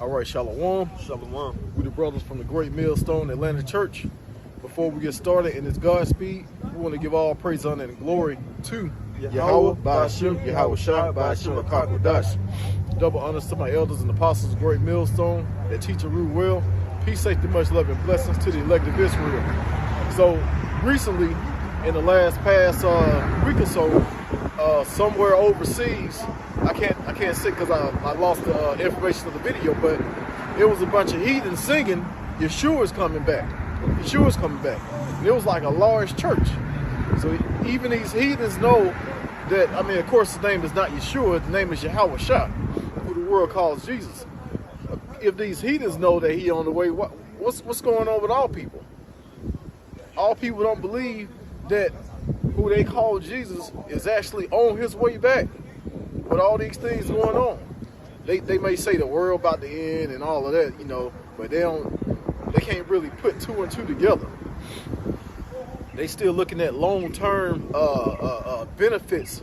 All right, Shalom. Shalom. We the brothers from the Great Millstone Atlanta Church. Before we get started in this Godspeed, we want to give all praise, honor, and glory to Yahweh, Ba'ashem, Yahweh Shah, Ba'ashem, Akakodash. Double honors to my elders and apostles of Great Millstone that teach and rule well. Peace, safety, much love, and blessings to the elect of Israel. So recently, in the past week or so, somewhere overseas, I can't say because I lost the information of the video, but it was a bunch of heathens singing Yeshua's coming back. Yeshua's coming back. And it was like a large church. So even these heathens know that, I mean, of course, his name is not Yeshua, the name is Yahweh Shah, who the world calls Jesus. If these heathens know that he on the way, what's going on with all people? All people don't believe that who they call Jesus is actually on his way back. With all these things going on, they may say the world about to end and all of that, you know, but they can't really put two and two together. They still looking at long-term benefits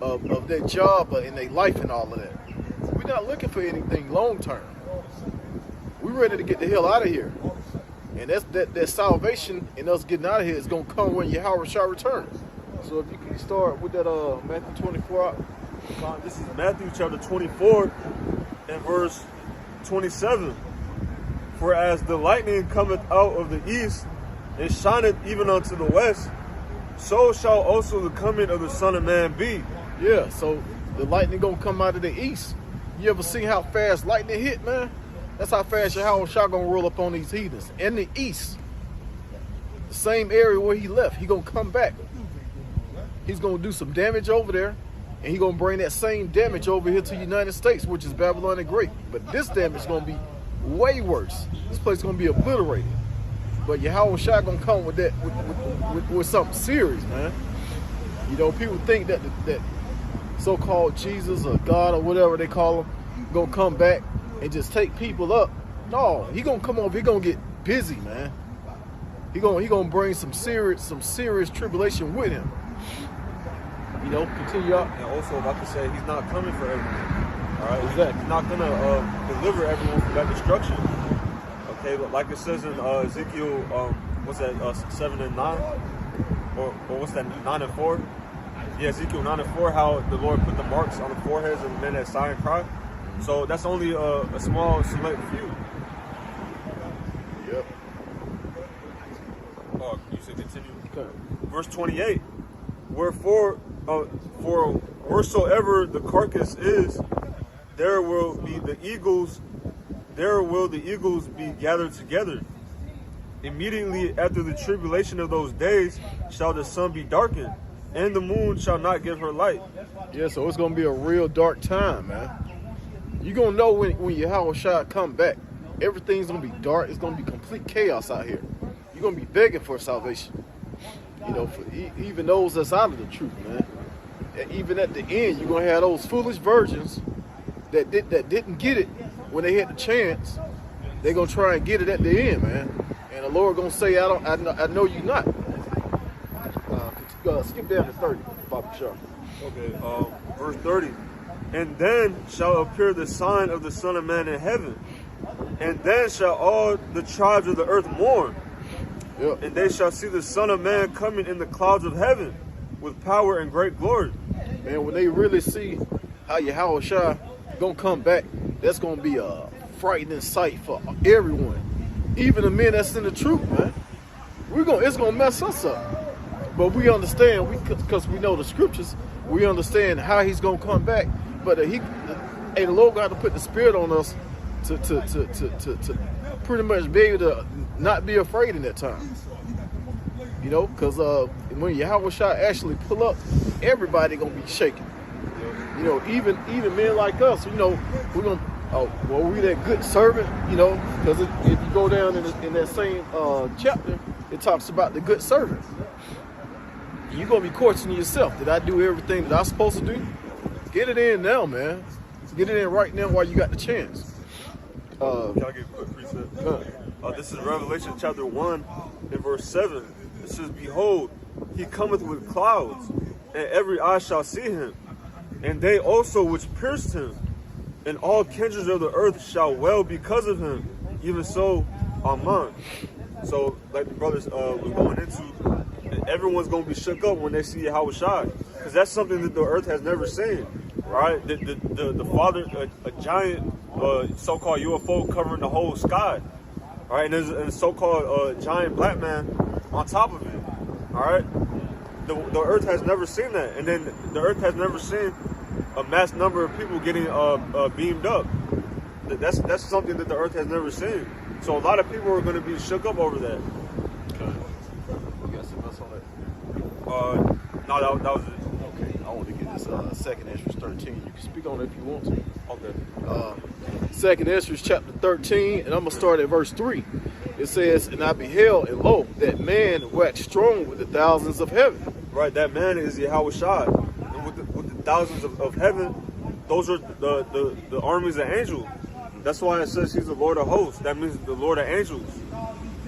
of their job and their life and all of that. We're not looking for anything long-term. We're ready to get the hell out of here. And that salvation and us getting out of here is going to come when Yahweh Shah returns. So if you can start with that Matthew 24. This is Matthew chapter 24 and verse 27. For as the lightning cometh out of the east and shineth even unto the west, so shall also the coming of the Son of Man be. Yeah, so the lightning gonna come out of the east. You ever seen how fast lightning hit, man? That's how fast Yahweh Shah gonna roll up on these heathens. In the east, the same area where he left, he gonna come back. He's gonna do some damage over there, and he gonna bring that same damage over here to the United States, which is Babylon the Great. But this damage is gonna be way worse. This place is gonna be obliterated. But Yahweh Shah gonna come with that, with something serious, man. You know, people think that that so-called Jesus or God or whatever they call him gonna come back and just take people up. No, he gonna come over. He gonna get busy, man. He gonna bring some serious tribulation with him. You know, continue up. And also, like I say, he's not coming for everyone. All right, exactly. He's not gonna deliver everyone from that destruction. Okay, but like it says in Ezekiel, what's that? 7 and 9, or what's that? 9 and 4. Yeah, Ezekiel 9 and 4. How the Lord put the marks on the foreheads of the men that sigh and cry. So that's only a small select few. Yep. Oh, you said continue. Okay. Verse 28. Wherefore, for wheresoever the carcass is, there will the eagles be gathered together. Immediately after the tribulation of those days shall the sun be darkened, and the moon shall not give her light. Yeah, so it's gonna be a real dark time, man. You're gonna know when Yahweh Shah come back. Everything's gonna be dark. It's gonna be complete chaos out here. You're gonna be begging for salvation. You know, for even those that's out of the truth, man. And even at the end, you're gonna have those foolish virgins that didn't get it when they had the chance. They're gonna try and get it at the end, man. And the Lord gonna say, I know you not. Skip down to 30, Papa Shah. Okay, verse 30. And then shall appear the sign of the Son of Man in heaven, and then shall all the tribes of the earth mourn. Yep. And they shall see the Son of Man coming in the clouds of heaven with power and great glory. Man, when they really see how Yahweh Shah gonna come back, that's gonna be a frightening sight for everyone, even the men that's in the truth, man. It's gonna mess us up, but we understand because we know the scriptures. We understand how he's gonna come back, but the Lord got to put the spirit on us to pretty much be able to not be afraid in that time. You know, because when Yahweh Shah actually pull up, everybody gonna be shaking. You know, even men like us, you know, we're gonna, we that good servant, you know, because if you go down in that same chapter, it talks about the good servant. You're gonna be questioning yourself. Did I do everything that I'm supposed to do? Get it in now, man. Get it in right now while you got the chance. Can I get a quick precept? This is Revelation chapter 1 and verse 7. It says, Behold, he cometh with clouds, and every eye shall see him, and they also which pierced him, and all kindreds of the earth shall well because of him. Even so, Amen. So, like the brothers we're going into, everyone's going to be shook up when they see Yahweh Shai, because that's something that the earth has never seen, right? The Father, a giant so-called UFO covering the whole sky, right? And there's a so-called giant black man on top of it, all right? The earth has never seen that, and then the earth has never seen a mass number of people getting beamed up. That's something that the earth has never seen. So a lot of people are going to be shook up over that. Okay. You got something else on that? No, that was it. Okay. I want to get this second Esdras 13. You can speak on it if you want to. Okay. Second Esdras chapter 13, and I'm going to start at verse 3. It says, and I beheld, and lo, that man waxed strong with the thousands of heaven. Right, that man is Yahweh Shai. And with the thousands of heaven, those are the armies of angels. That's why it says he's the Lord of hosts. That means the Lord of angels.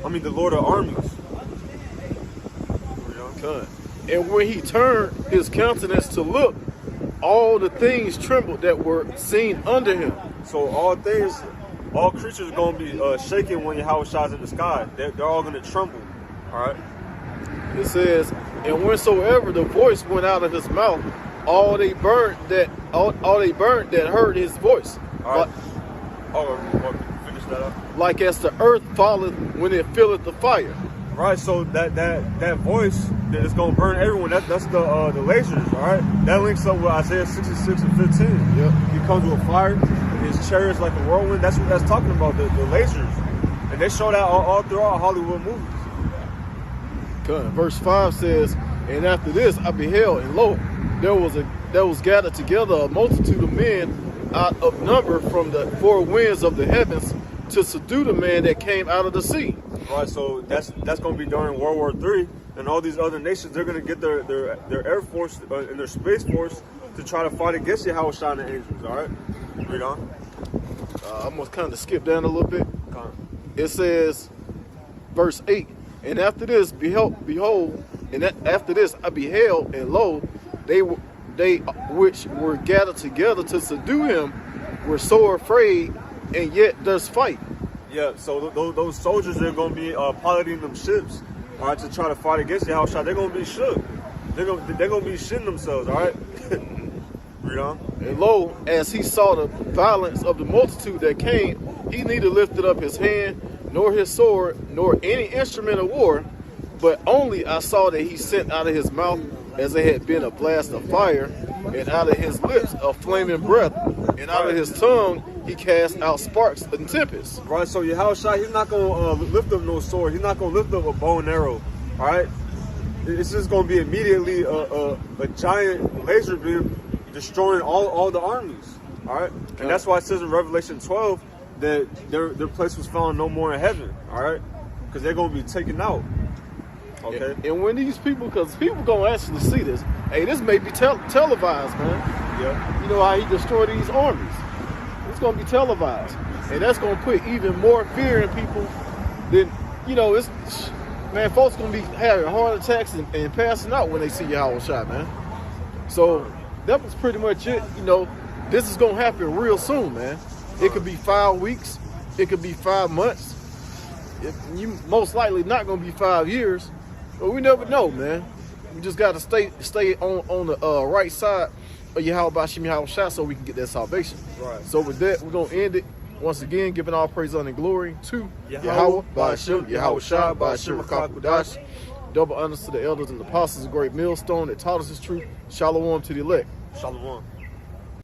I mean the Lord of armies. Okay. And when he turned his countenance to look, all the things trembled that were seen under him. So all creatures are going to be shaking when Yahweh Shai's in the sky. They're all going to tremble. All right. It says, and whensoever the voice went out of his mouth, all they burnt that heard his voice. All right. Finish that up. Like as the earth falleth when it filleth the fire. Right. So that voice that is going to burn everyone. That's the lasers. All right. That links up with Isaiah 66 and 15. Yep. He comes with fire. His chariots like a whirlwind. That's what that's talking about. The lasers, and they show that all throughout Hollywood movies. Okay. Verse 5 says, and after this I beheld, and lo, there was gathered together a multitude of men out of number from the four winds of the heavens to subdue the man that came out of the sea. Right, so that's going to be during World War III, and all these other nations, they're going to get their air force and their space force to try to fight against Yahweh Shai and the angels. All right, read on. I'm gonna kind of skip down a little bit. It says, verse 8, and after this, behold, and after this I beheld, and lo, they which were gathered together to subdue him were sore afraid, and yet does fight. Yeah, so those soldiers, they're going to be piloting them ships, all right, to try to fight against Yahweh Shai. They're going to be shook. They're going to be shitting themselves, all right? Read on. And lo, as he saw the violence of the multitude that came, he neither lifted up his hand, nor his sword, nor any instrument of war, but only I saw that he sent out of his mouth as it had been a blast of fire, and out of his lips a flaming breath, and out of his tongue he cast out sparks and tempests. Right, so Yahweh Shai, he's not going to lift up no sword. He's not going to lift up a bow and arrow, all right? It's just going to be immediately a giant laser beam destroying all the armies, all right? And that's why it says in Revelation 12 that their place was found no more in heaven, all right? Because they're going to be taken out. Okay. And when these people, because people gonna actually see this, hey, this may be televised, man. Yeah. You know how he destroyed these armies. It's gonna be televised, and that's gonna put even more fear in people. Than man, folks gonna be having heart attacks and passing out when they see Yahweh Shai, man. So that was pretty much it. This is gonna happen real soon, man. It could be 5 weeks. It could be 5 months. You most likely not gonna be 5 years. But we never know, man. We just got to stay on the right side of Yahweh Bashim Yahweh Shai so we can get that salvation. Right. So with that, we're going to end it. Once again, giving all praise, honor, and glory to Yahweh Bashim Yahweh Shai Bashim Rakakudash. Double honors to the elders and the apostles, a great millstone that taught us this truth. Shalom to the elect. Shalom.